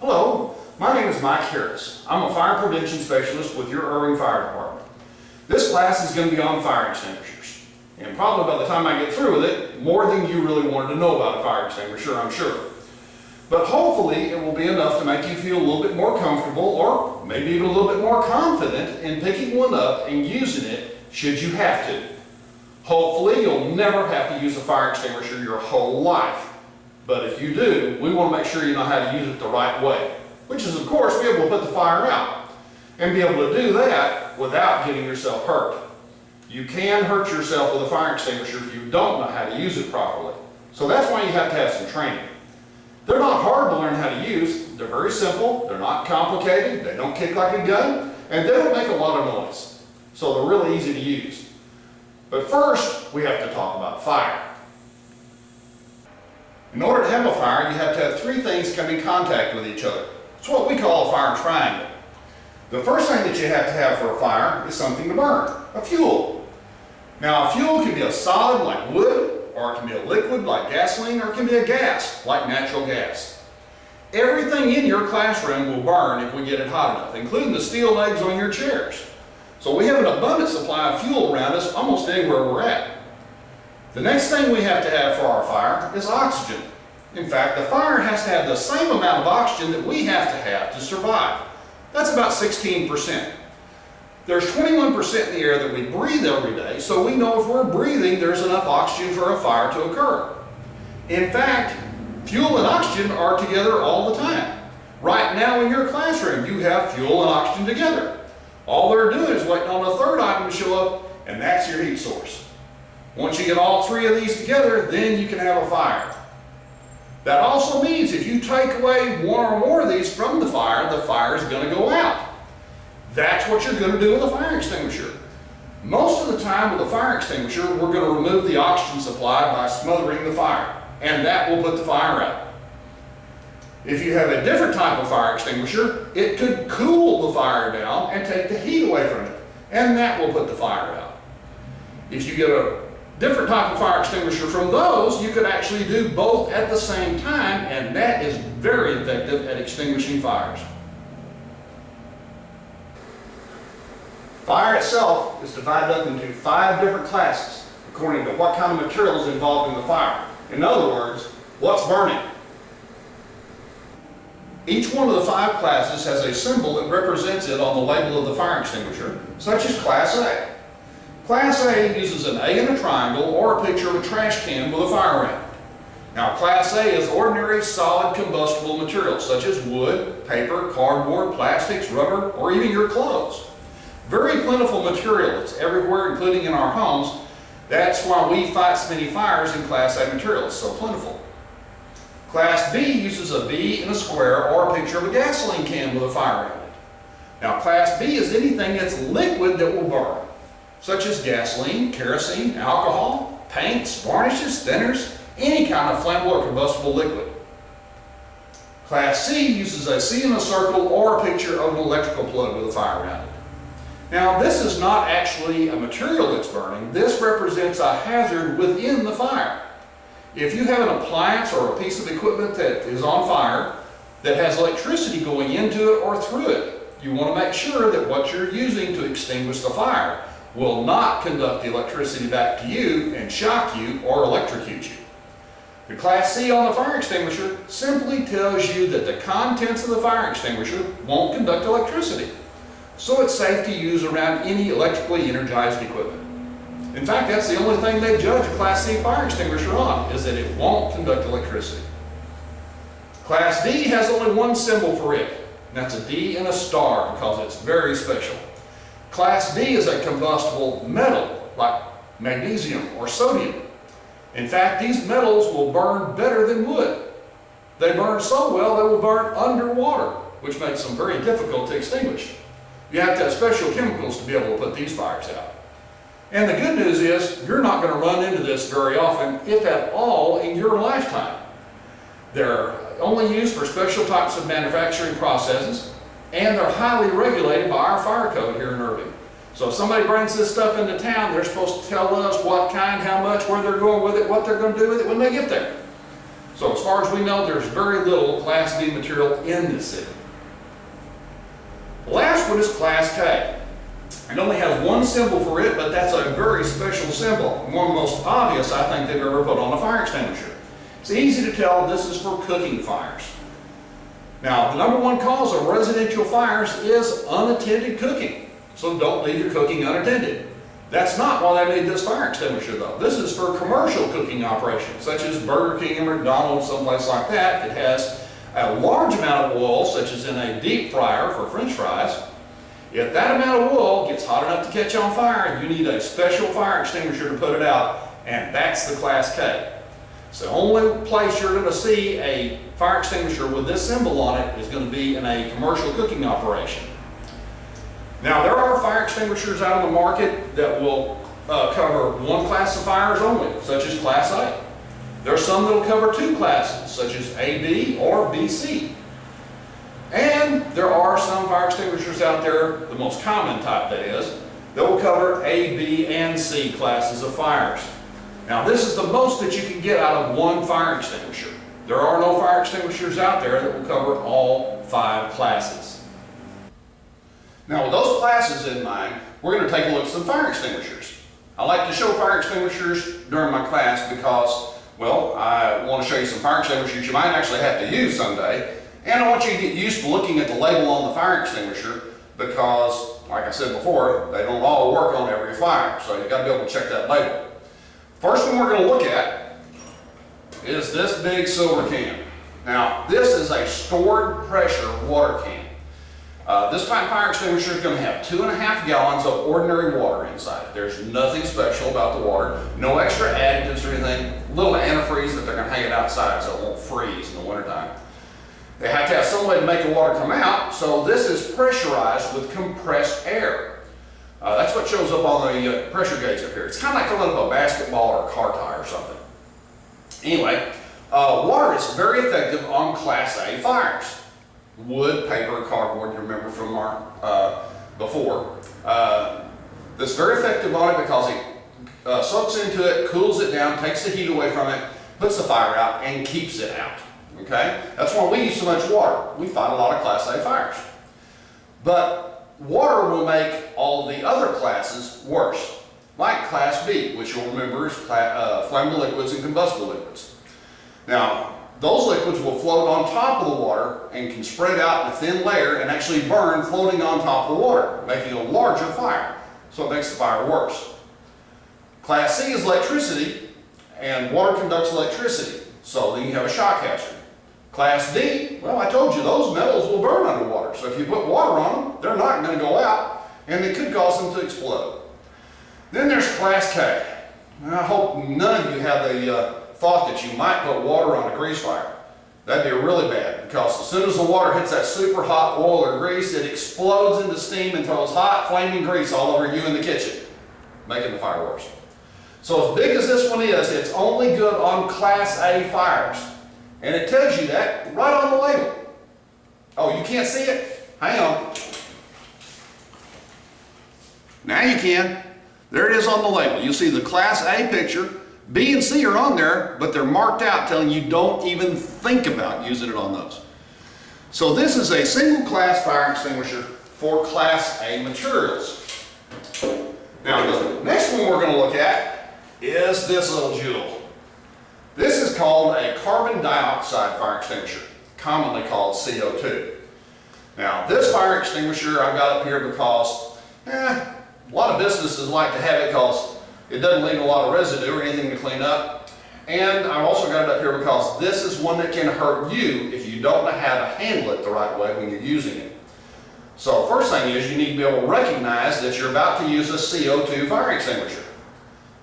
Hello, my name is Mike Harris. I'm a fire prevention specialist with your Irving Fire Department. This class is going to be on fire extinguishers. And probably by the time I get through with it, more than you really wanted to know about a fire extinguisher, I'm sure. But hopefully it will be enough to make you feel a little bit more comfortable or maybe even a little bit more confident in picking one up and using it should you have to. Hopefully you'll never have to use a fire extinguisher your whole life. But if you do, we want to make sure you know how to use it the right way, which is, of course, be able to put the fire out and be able to do that without getting yourself hurt. You can hurt yourself with a fire extinguisher if you don't know how to use it properly. So that's why you have to have some training. They're not hard to learn how to use. They're very simple. They're not complicated. They don't kick like a gun, and they don't make a lot of noise. So they're really easy to use. But first, we have to talk about fire. In order to have a fire, you have to have three things come in contact with each other. It's what we call a fire triangle. The first thing that you have to have for a fire is something to burn, a fuel. Now, a fuel can be a solid like wood, or it can be a liquid like gasoline, or it can be a gas like natural gas. Everything in your classroom will burn if we get it hot enough, including the steel legs on your chairs. So we have an abundant supply of fuel around us almost anywhere we're at. The next thing we have to have for our fire is oxygen. In fact, the fire has to have the same amount of oxygen that we have to survive. That's about 16%. There's 21% in the air that we breathe every day, so we know if we're breathing, there's enough oxygen for a fire to occur. In fact, fuel and oxygen are together all the time. Right now in your classroom, you have fuel and oxygen together. All they're doing is waiting on a third item to show up, and that's your heat source. Once you get all three of these together, then you can have a fire. That also means if you take away one or more of these from the fire is going to go out. That's what you're going to do with a fire extinguisher. Most of the time with a fire extinguisher, we're going to remove the oxygen supply by smothering the fire, and that will put the fire out. If you have a different type of fire extinguisher, it could cool the fire down and take the heat away from it, and that will put the fire out. If you get a different type of fire extinguisher from those, you could actually do both at the same time, and that is very effective at extinguishing fires. Fire itself is divided up into 5 different classes according to what kind of material is involved in the fire. In other words, what's burning. Each one of the 5 classes has a symbol that represents it on the label of the fire extinguisher, such as Class A. Class A uses an A in a triangle or a picture of a trash can with a fire around it. Now, Class A is ordinary solid combustible materials such as wood, paper, cardboard, plastics, rubber, or even your clothes. Very plentiful material. It's everywhere, including in our homes. That's why we fight so many fires in Class A material. It's so plentiful. Class B uses a B in a square or a picture of a gasoline can with a fire around it. Now, Class B is anything that's liquid that will burn, such as gasoline, kerosene, alcohol, paints, varnishes, thinners, any kind of flammable or combustible liquid. Class C uses a C in a circle or a picture of an electrical plug with a fire around it. Now, this is not actually a material that's burning. This represents a hazard within the fire. If you have an appliance or a piece of equipment that is on fire that has electricity going into it or through it, you want to make sure that what you're using to extinguish the fire will not conduct the electricity back to you and shock you or electrocute you. The Class C on the fire extinguisher simply tells you that the contents of the fire extinguisher won't conduct electricity, so it's safe to use around any electrically energized equipment. In fact, that's the only thing they judge a Class C fire extinguisher on, is that it won't conduct electricity. Class D has only one symbol for it, and that's a D and a star because it's very special. Class D is a combustible metal like magnesium or sodium. In fact, these metals will burn better than wood. They burn so well they will burn underwater, which makes them very difficult to extinguish. You have to have special chemicals to be able to put these fires out. And the good news is you're not going to run into this very often, if at all, in your lifetime. They're only used for special types of manufacturing processes, and they're highly regulated by our fire code here in Irving. So if somebody brings this stuff into town, they're supposed to tell us what kind, how much, where they're going with it, what they're going to do with it when they get there. So as far as we know, there's very little Class B material in this city. The last one is Class K. It only has one symbol for it, but that's a very special symbol. One of the most obvious I think they've ever put on a fire extinguisher. It's easy to tell this is for cooking fires. Now, the number one cause of residential fires is unattended cooking. So don't leave your cooking unattended. That's not why they made this fire extinguisher though. This is for commercial cooking operations, such as Burger King or McDonald's, someplace like that. It has a large amount of oil, such as in a deep fryer for French fries. If that amount of oil gets hot enough to catch on fire, you need a special fire extinguisher to put it out, and that's the Class K. So the only place you're going to see a fire extinguisher with this symbol on it is going to be in a commercial cooking operation. Now there are fire extinguishers out on the market that will cover one class of fires only, such as Class A. There are some that will cover two classes, such as AB or BC. And there are some fire extinguishers out there, the most common type that is, that will cover A, B, and C classes of fires. Now this is the most that you can get out of one fire extinguisher. There are no fire extinguishers out there that will cover all 5 classes. Now with those classes in mind, we're going to take a look at some fire extinguishers. I like to show fire extinguishers during my class because, well, I want to show you some fire extinguishers you might actually have to use someday. And I want you to get used to looking at the label on the fire extinguisher because, like I said before, they don't all work on every fire. So you've got to be able to check that label. First one we're going to look at is this big silver can. Now, this is a stored pressure water can. This type of fire extinguisher is going to have 2.5 gallons of ordinary water inside. There's nothing special about the water. No extra additives or anything. Little antifreeze that they're going to hang it outside so it won't freeze in the wintertime. They have to have some way to make the water come out, so this is pressurized with compressed air. That's what shows up on the pressure gauge up here. It's kind of like filling up a basketball or a car tire or something. Anyway, water is very effective on Class A fires. Wood, paper, cardboard, you remember from our before. This is very effective on it because it soaks into it, cools it down, takes the heat away from it, puts the fire out, and keeps it out. Okay? That's why we use so much water. We fight a lot of Class A fires. But water will make all the other classes worse, like Class B, which you'll remember is flammable liquids and combustible liquids. Now, those liquids will float on top of the water and can spread out in a thin layer and actually burn floating on top of the water, making a larger fire. So it makes the fire worse. Class C is electricity, and water conducts electricity, so then you have a shock hazard. Class D, well, I told you, those metals will burn underwater. So if you put water on them, they're not going to go out, and it could cause them to explode. Then there's Class K. I hope none of you have the thought that you might put water on a grease fire. That'd be really bad, because as soon as the water hits that super hot oil or grease, it explodes into steam and throws hot, flaming grease all over you in the kitchen, making the fire worse. So as big as this one is, it's only good on Class A fires. And it tells you that right on the label. Oh, you can't see it? Hang on. Now you can. There it is on the label. You'll see the Class A picture. B and C are on there, but they're marked out telling you don't even think about using it on those. So this is a single class fire extinguisher for Class A materials. Now the next one we're going to look at is this little jewel. This is called a carbon dioxide fire extinguisher, commonly called CO2. Now this fire extinguisher I've got up here because a lot of businesses like to have it because it doesn't leave a lot of residue or anything to clean up. And I've also got it up here because this is one that can hurt you if you don't know how to handle it the right way when you're using it. So first thing is you need to be able to recognize that you're about to use a CO2 fire extinguisher.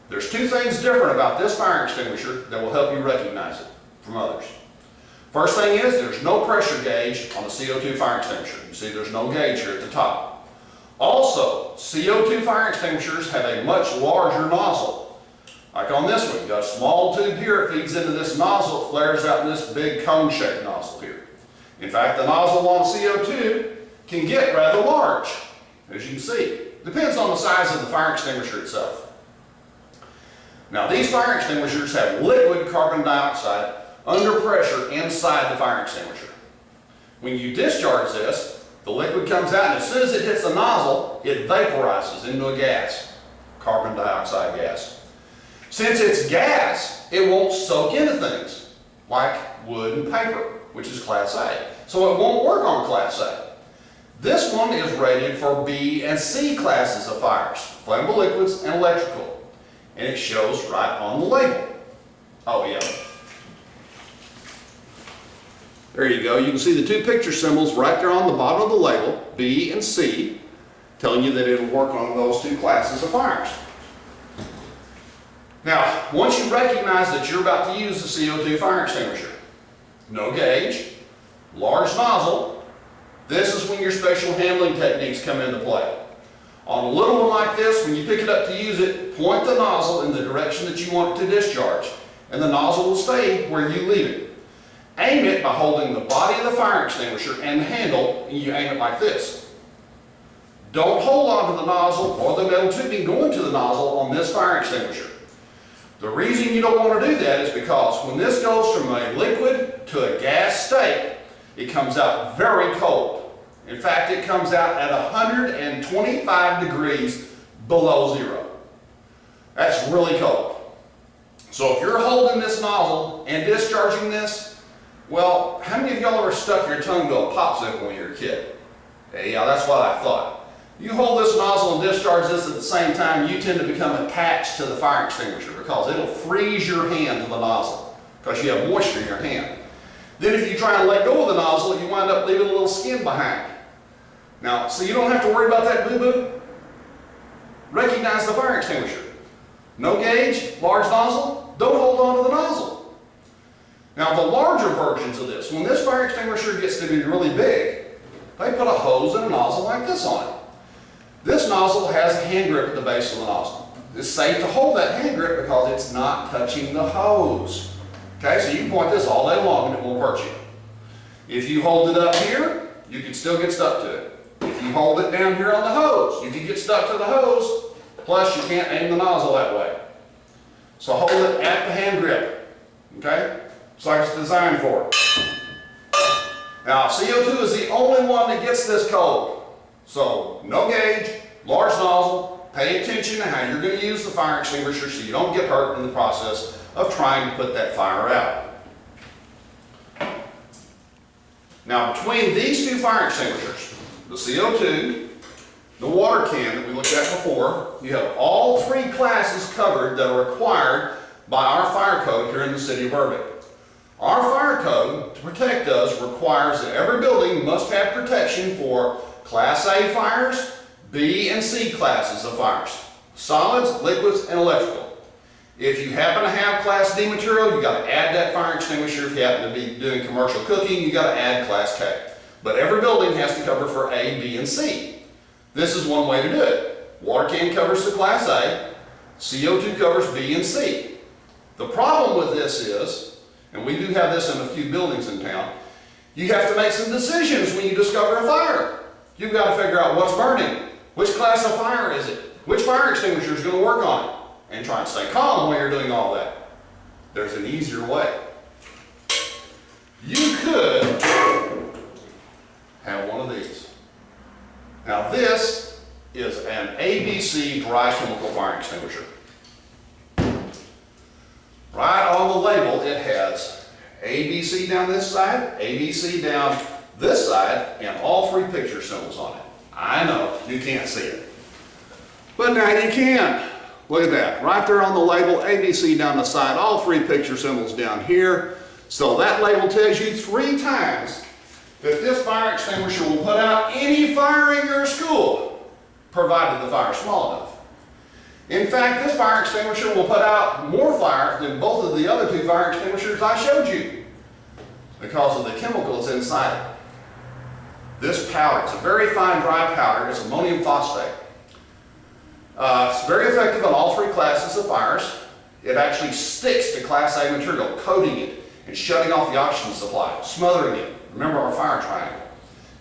There's 2 things different about this fire extinguisher that will help you recognize it from others. First thing is there's no pressure gauge on the CO2 fire extinguisher. You see there's no gauge here at the top. Also, CO2 fire extinguishers have a much larger nozzle. Like on this one, you've got a small tube here, it feeds into this nozzle, it flares out in this big cone-shaped nozzle here. In fact, the nozzle on CO2 can get rather large, as you can see. Depends on the size of the fire extinguisher itself. Now these fire extinguishers have liquid carbon dioxide under pressure inside the fire extinguisher. When you discharge this, the liquid comes out, and as soon as it hits the nozzle, it vaporizes into a gas, carbon dioxide gas. Since it's gas, it won't soak into things like wood and paper, which is Class A. So it won't work on Class A. This one is rated for B and C classes of fires, flammable liquids and electrical. And it shows right on the label. Oh yeah. There you go. You can see the two picture symbols right there on the bottom of the label, B and C, telling you that it'll work on those two classes of fires. Now, once you recognize that you're about to use the CO2 fire extinguisher, no gauge, large nozzle, this is when your special handling techniques come into play. On a little one like this, when you pick it up to use it, point the nozzle in the direction that you want it to discharge, and the nozzle will stay where you leave it. Aim it by holding the body of the fire extinguisher and the handle, and you aim it like this. Don't hold on to the nozzle or the metal tubing going to the nozzle on this fire extinguisher. The reason you don't want to do that is because when this goes from a liquid to a gas state, it comes out very cold. In fact, it comes out at 125 degrees below zero. That's really cold. So if you're holding this nozzle and discharging this, well, how many of y'all ever stuck your tongue to a popsicle when you were a kid? Yeah, that's what I thought. You hold this nozzle and discharge this at the same time, you tend to become attached to the fire extinguisher because it'll freeze your hand to the nozzle because you have moisture in your hand. Then if you try and let go of the nozzle, you wind up leaving a little skin behind. Now, so you don't have to worry about that boo-boo. Recognize the fire extinguisher. No gauge, large nozzle, don't hold on to the nozzle. Now the larger versions of this, when this fire extinguisher gets to be really big, they put a hose and a nozzle like this on it. This nozzle has a hand grip at the base of the nozzle. It's safe to hold that hand grip because it's not touching the hose. Okay, so you can point this all day long and it won't hurt you. If you hold it up here, you can still get stuck to it. If you hold it down here on the hose, you can get stuck to the hose, plus you can't aim the nozzle that way. So hold it at the hand grip, okay? It's like it's designed for it. Now, CO2 is the only one that gets this cold. So, no gauge, large nozzle, pay attention to how you're going to use the fire extinguisher so you don't get hurt in the process of trying to put that fire out. Now, between these two fire extinguishers, the CO2, the water can that we looked at before, you have all three classes covered that are required by our fire code here in the city of Irving. Our fire code, to protect us, requires that every building must have protection for Class A fires, B and C classes of fires, solids, liquids, and electrical. If you happen to have Class D material, you've got to add that fire extinguisher. If you happen to be doing commercial cooking, you've got to add Class K. But every building has to cover for A, B, and C. This is one way to do it. Water can covers the Class A, CO2 covers B and C. The problem with this is, and we do have this in a few buildings in town, you have to make some decisions when you discover a fire. You've got to figure out what's burning, which class of fire is it, which fire extinguisher is going to work on it, and try and stay calm while you're doing all that. There's an easier way. You could have one of these. Now this is an ABC dry chemical fire extinguisher. Right on the label it has ABC down this side, ABC down this side, and all three picture symbols on it. I know, you can't see it. But now you can. Look at that, right there on the label, ABC down the side, all three picture symbols down here. So that label tells you 3 times that this fire extinguisher will put out any fire in your school, provided the fire is small enough. In fact, this fire extinguisher will put out more fire than both of the other 2 fire extinguishers I showed you because of the chemicals inside it. This powder, it's a very fine dry powder, it's ammonium phosphate. It's very effective on all 3 classes of fires. It actually sticks to Class A material, coating it and shutting off the oxygen supply, smothering it. Remember our fire triangle.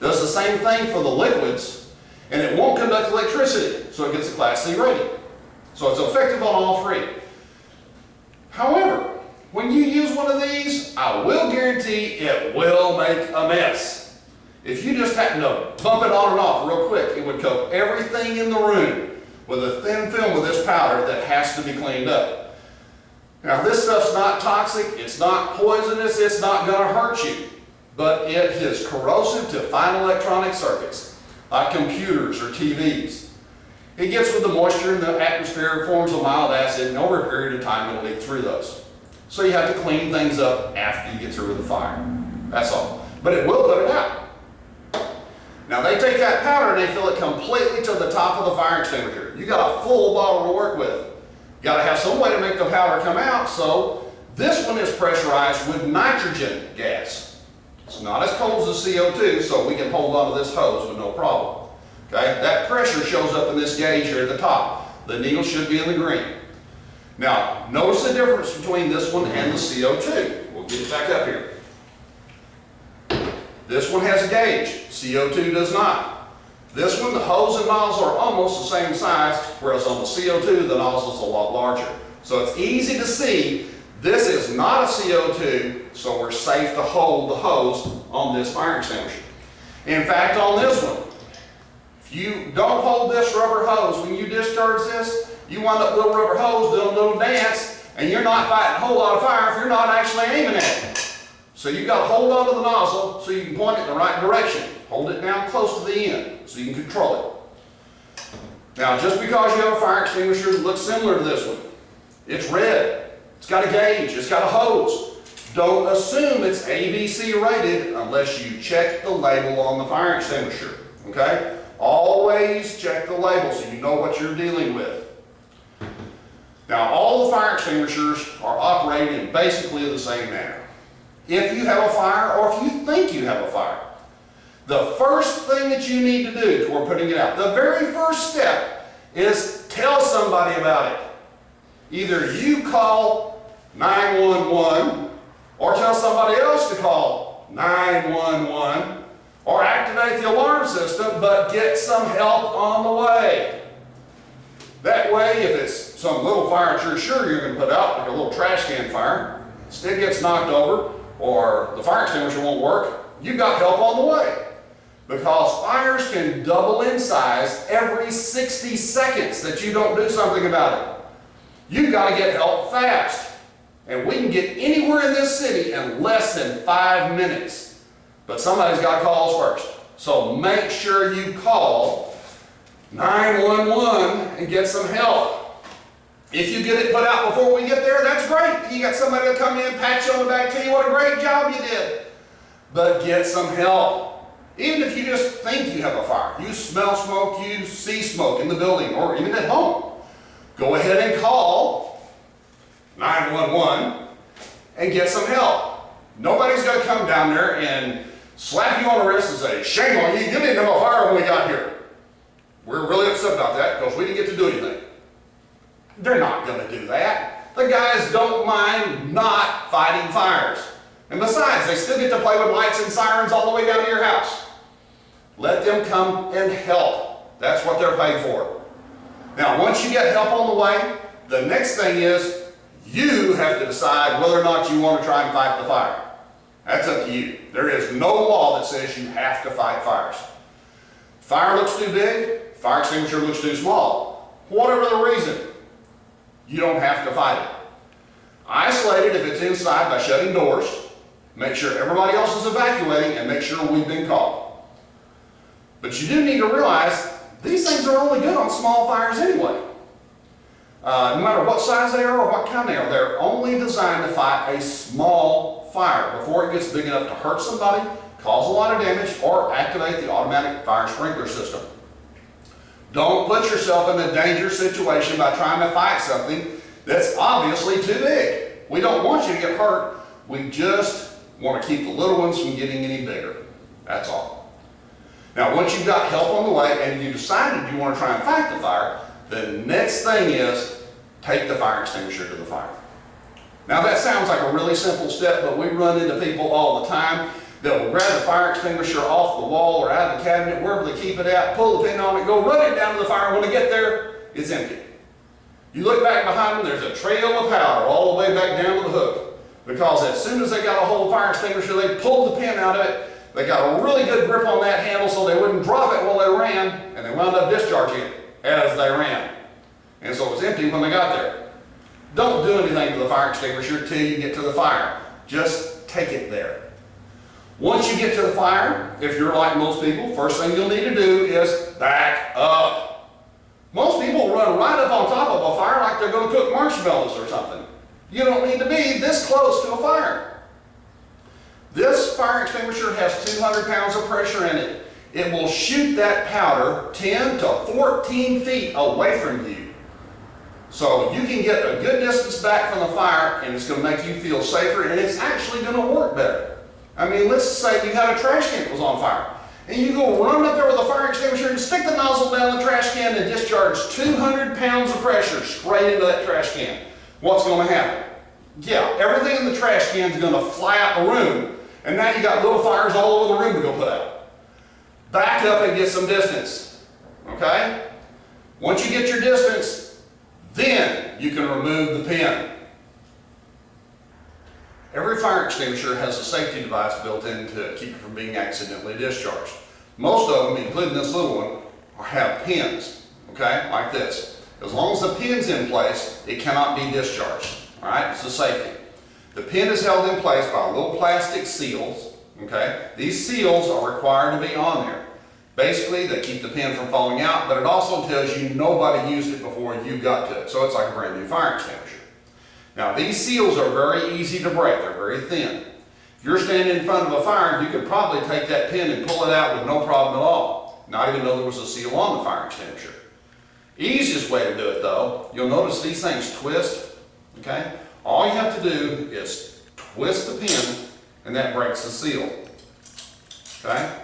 Does the same thing for the liquids, and it won't conduct electricity, so it gets a Class C rating. So it's effective on all 3. However, when you use use one of these, I will guarantee it will make a mess. If you just happen to bump it on and off real quick, it would coat everything in the room with a thin film of this powder that has to be cleaned up. Now this stuff's not toxic, it's not poisonous, it's not going to hurt you, but it is corrosive to fine electronic circuits, like computers or TVs. It gets with the moisture in the atmosphere, forms a mild acid, and over a period of time it'll leak through those. So you have to clean things up after you get through with the fire. That's all. But it will put it out. Now they take that powder and they fill it completely to the top of the fire extinguisher. You got a full bottle to work with. You got to have some way to make the powder come out, so this one is pressurized with nitrogen gas. It's not as cold as the CO2, so we can hold onto this hose with no problem. Okay? That pressure shows up in this gauge here at the top. The needle should be in the green. Now, notice the difference between this one and the CO2. We'll get it back up here. This one has a gauge, CO2 does not. This one, the hose and nozzle are almost the same size, whereas on the CO2, the nozzle is a lot larger. So it's easy to see this is not a CO2, so we're safe to hold the hose on this fire extinguisher. In fact, on this one, if you don't hold this rubber hose, when you discharge this, you wind up with a little rubber hose doing a little dance, and you're not fighting a whole lot of fire if you're not actually aiming at it. So you've got to hold onto the nozzle so you can point it in the right direction. Hold it down close to the end so you can control it. Now, just because you have a fire extinguisher that looks similar to this one, it's red, it's got a gauge, it's got a hose. Don't assume it's ABC rated unless you check the label on the fire extinguisher, okay? Always check the label so you know what you're dealing with. Now, all the fire extinguishers are operated in basically the same manner. If you have a fire, or if you think you have a fire, the first thing that you need to do toward putting it out, the very first step is tell somebody about it. Either you call 911 or tell somebody else to call 911 or activate the alarm system, but get some help on the way. That way, if it's some little fire that you're sure you're going to put out, like a little trash can fire, stick gets knocked over, or the fire extinguisher won't work, you've got help on the way. Because fires can double in size every 60 seconds that you don't do something about it. You've got to get help fast. And we can get anywhere in this city in less than 5 minutes. But somebody's got to call us first. So make sure you call 911 and get some help. If you get it put out before we get there, that's great. You got somebody to come in, pat you on the back, tell you what a great job you did. But get some help. Even if you just think you have a fire, you smell smoke, you see smoke in the building, or even at home, go ahead and call 911 and get some help. Nobody's going to come down there and slap you on the wrist and say, shame on you, you didn't have a fire when we got here. We're really upset about that because we didn't get to do anything. They're not going to do that. The guys don't mind not fighting fires. And besides, they still get to play with lights and sirens all the way down to your house. Let them come and help. That's what they're paid for. Now, once you get help on the way, the next thing is you have to decide whether or not you want to try and fight the fire. That's up to you. There is no law that says you have to fight fires. Fire looks too big, fire extinguisher looks too small. Whatever the reason, you don't have to fight it. Isolate it if it's inside by shutting doors. Make sure everybody else is evacuating and make sure we've been called. But you do need to realize these things are only good on small fires anyway. No matter what size they are or what kind they are, they're only designed to fight a small fire before it gets big enough to hurt somebody, cause a lot of damage, or activate the automatic fire sprinkler system. Don't put yourself in a dangerous situation by trying to fight something that's obviously too big. We don't want you to get hurt. We just want to keep the little ones from getting any bigger. That's all. Now, once you've got help on the way and you decided you want to try and fight the fire, the next thing is take the fire extinguisher to the fire. Now, that sounds like a really simple step, but we run into people all the time that will grab the fire extinguisher off the wall or out of the cabinet, wherever they keep it at, pull the pin on it, go run it down to the fire. When they get there, it's empty. You look back behind them, there's a trail of powder all the way back down to the hook. because as soon as they got a hold of the fire extinguisher, they pulled the pin out of it. They got a really good grip on that handle so they wouldn't drop it while they ran, and they wound up discharging it as they ran. And so it was empty when they got there. Don't do anything to the fire extinguisher till you get to the fire. Just take it there. Once you get to the fire, if you're like most people, first thing you'll need to do is back up. Most people run right up on top of a fire like they're going to cook marshmallows or something. You don't need to be this close to a fire. This fire extinguisher has 200 pounds of pressure in it. It will shoot that powder 10 to 14 feet away from you. So you can get a good distance back from the fire, and it's going to make you feel safer, and it's actually going to work better. I mean, let's say you had a trash can that was on fire, and you go run up there with a fire extinguisher and stick the nozzle down the trash can and discharge 200 pounds of pressure straight into that trash can. What's going to happen? Yeah, everything in the trash can is going to fly out the room, and now you got little fires all over the room to go put out. Back up and get some distance, okay? Once you get your distance, then you can remove the pin. Every fire extinguisher has a safety device built in to keep it from being accidentally discharged. Most of them, including this little one, have pins, okay, like this. As long as the pin's in place, it cannot be discharged, all right? It's a safety. The pin is held in place by little plastic seals, okay? These seals are required to be on there. Basically, they keep the pin from falling out, but it also tells you nobody used it before you got to it, so it's like a brand new fire extinguisher. Now, these seals are very easy to break. They're very thin. If you're standing in front of a fire, you could probably take that pin and pull it out with no problem at all, not even though there was a seal on the fire extinguisher. Easiest way to do it, though, you'll notice these things twist, okay? All you have to do is twist the pin, and that breaks the seal, okay?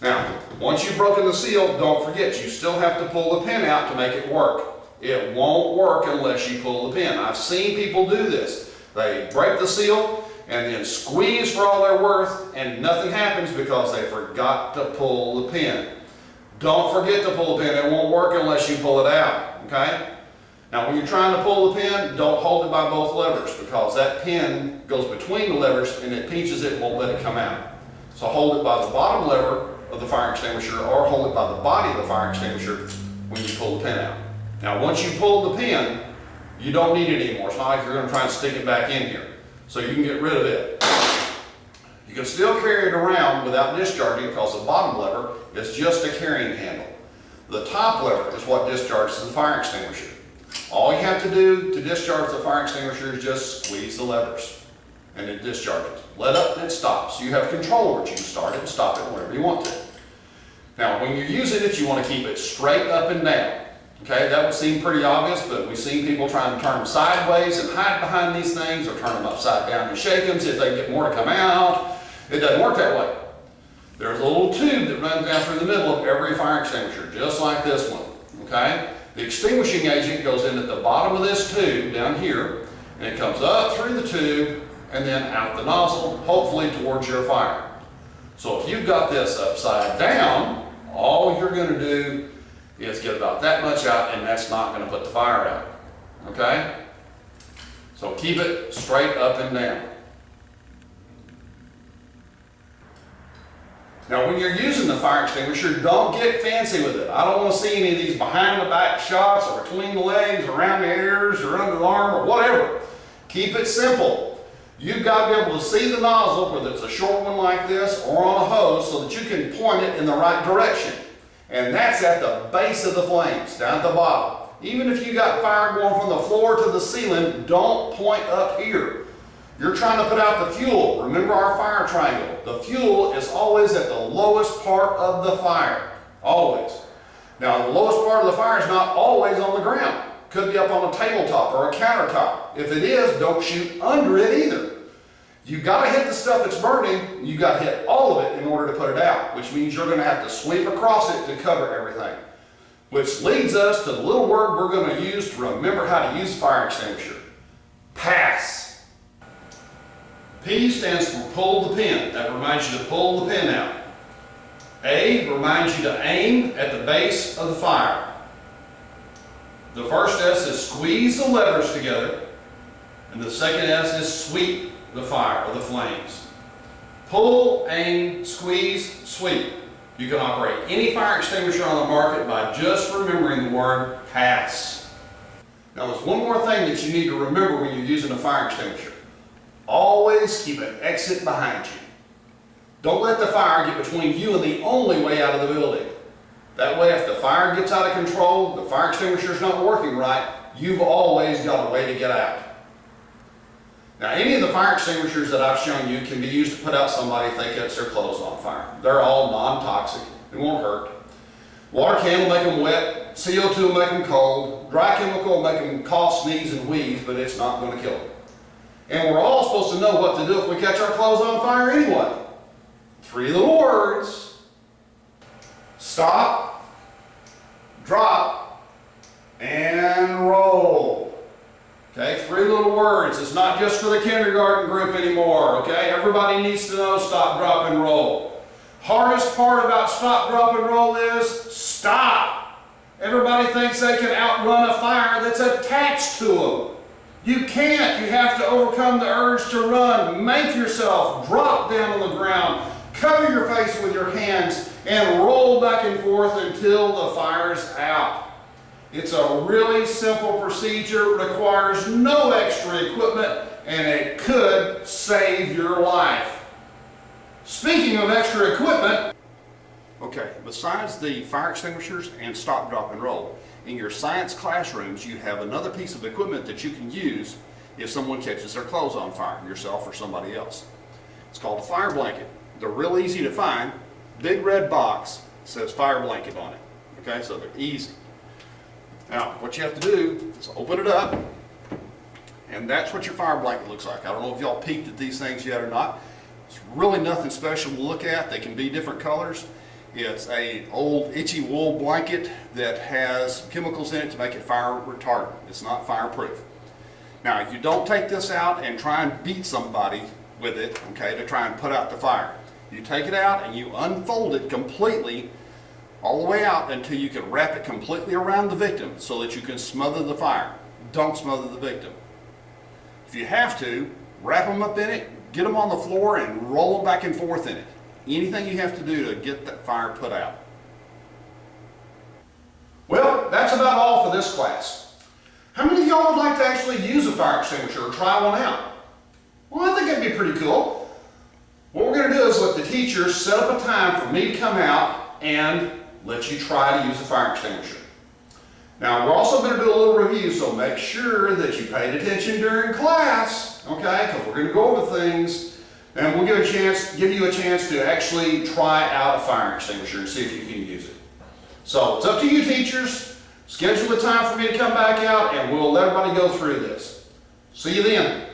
Now, once you've broken the seal, don't forget, you still have to pull the pin out to make it work. It won't work unless you pull the pin. I've seen people do this. They break the seal and then squeeze for all they're worth, and nothing happens because they forgot to pull the pin. Don't forget to pull the pin. It won't work unless you pull it out, okay? Now, when you're trying to pull the pin, don't hold it by both levers because that pin goes between the levers and it pinches it and won't let it come out. So hold it by the bottom lever of the fire extinguisher or hold it by the body of the fire extinguisher when you pull the pin out. Now, once you pull the pin, you don't need it anymore. It's not like you're going to try and stick it back in here. So you can get rid of it. You can still carry it around without discharging because the bottom lever is just a carrying handle. The top lever is what discharges the fire extinguisher. All you have to do to discharge the fire extinguisher is just squeeze the levers and it discharges. Let up and it stops. You have control over it. You can start it and stop it whenever you want to. Now, when you're using it, you want to keep it straight up and down. Okay, that would seem pretty obvious, but we've seen people trying to turn them sideways and hide behind these things, or turn them upside down and shake them, see if they can get more to come out. It doesn't work that way. There's a little tube that runs down through the middle of every fire extinguisher, just like this one, okay? The extinguishing agent goes in at the bottom of this tube down here, and it comes up through the tube and then out the nozzle, hopefully towards your fire. So if you've got this upside down, all you're going to do is get about that much out, and that's not going to put the fire out, okay? So keep it straight up and down. Now, when you're using the fire extinguisher, don't get fancy with it. I don't want to see any of these behind the back shots or between the legs, around the ears, or under the arm, or whatever. Keep it simple. You've got to be able to see the nozzle, whether it's a short one like this or on a hose, so that you can point it in the right direction. And that's at the base of the flames, down at the bottom. Even if you got fire going from the floor to the ceiling, don't point up here. You're trying to put out the fuel. Remember our fire triangle. The fuel is always at the lowest part of the fire, always. Now, the lowest part of the fire is not always on the ground. Could be up on a tabletop or a countertop. If it is, don't shoot under it either. You've got to hit the stuff that's burning, you've got to hit all of it in order to put it out, which means you're going to have to sweep across it to cover everything. Which leads us to the little word we're going to use to remember how to use a fire extinguisher. Pass. P stands for pull the pin. That reminds you to pull the pin out. A reminds you to aim at the base of the fire. The first S is squeeze the levers together. And the second S is sweep the fire or the flames. Pull, aim, squeeze, sweep. You can operate any fire extinguisher on the market by just remembering the word pass. Now there's one more thing that you need to remember when you're using a fire extinguisher. Always keep an exit behind you. Don't let the fire get between you and the only way out of the building. That way, if the fire gets out of control, the fire extinguisher is not working right, you've always got a way to get out. Now, any of the fire extinguishers that I've shown you can be used to put out somebody if they catch their clothes on fire. They're all non-toxic. It won't hurt. Water can will make them wet. CO2 will make them cold. Dry chemical will make them cough, sneeze, and wheeze, but it's not going to kill them. And we're all supposed to know what to do if we catch our clothes on fire anyway. 3 little words. Stop, drop, and roll. Okay, 3 little words. It's not just for the kindergarten group anymore, okay? Everybody needs to know stop, drop, and roll. Hardest part about stop, drop, and roll is stop. Everybody thinks they can outrun a fire that's attached to them. You can't. You have to overcome the urge to run. Make yourself drop down on the ground. Cover your face with your hands and roll back and forth until the fire's out. It's a really simple procedure, requires no extra equipment, and it could save your life. Speaking of extra equipment, okay, besides the fire extinguishers and stop, drop, and roll, in your science classrooms you have another piece of equipment that you can use if someone catches their clothes on fire, yourself or somebody else. It's called a fire blanket. They're real easy to find. Big red box says fire blanket on it. Okay, so they're easy. Now, what you have to do is open it up, and that's what your fire blanket looks like. I don't know if y'all peeked at these things yet or not. It's really nothing special to look at. They can be different colors. It's an old itchy wool blanket that has chemicals in it to make it fire retardant. It's not fireproof. Now, you don't take this out and try and beat somebody with it, okay, to try and put out the fire. You take it out and you unfold it completely all the way out until you can wrap it completely around the victim so that you can smother the fire. Don't smother the victim. If you have to, wrap them up in it, get them on the floor and roll them back and forth in it. Anything you have to do to get that fire put out. Well, that's about all for this class. How many of y'all would like to actually use a fire extinguisher or try one out? Well, I think that'd be pretty cool. What we're going to do is let the teachers set up a time for me to come out and let you try to use a fire extinguisher. Now, we're also going to do a little review, so make sure that you paid attention during class, okay, because we're going to go over things, and we'll give you a chance to actually try out a fire extinguisher and see if you can use it. So, it's up to you teachers. Schedule a time for me to come back out, and we'll let everybody go through this. See you then.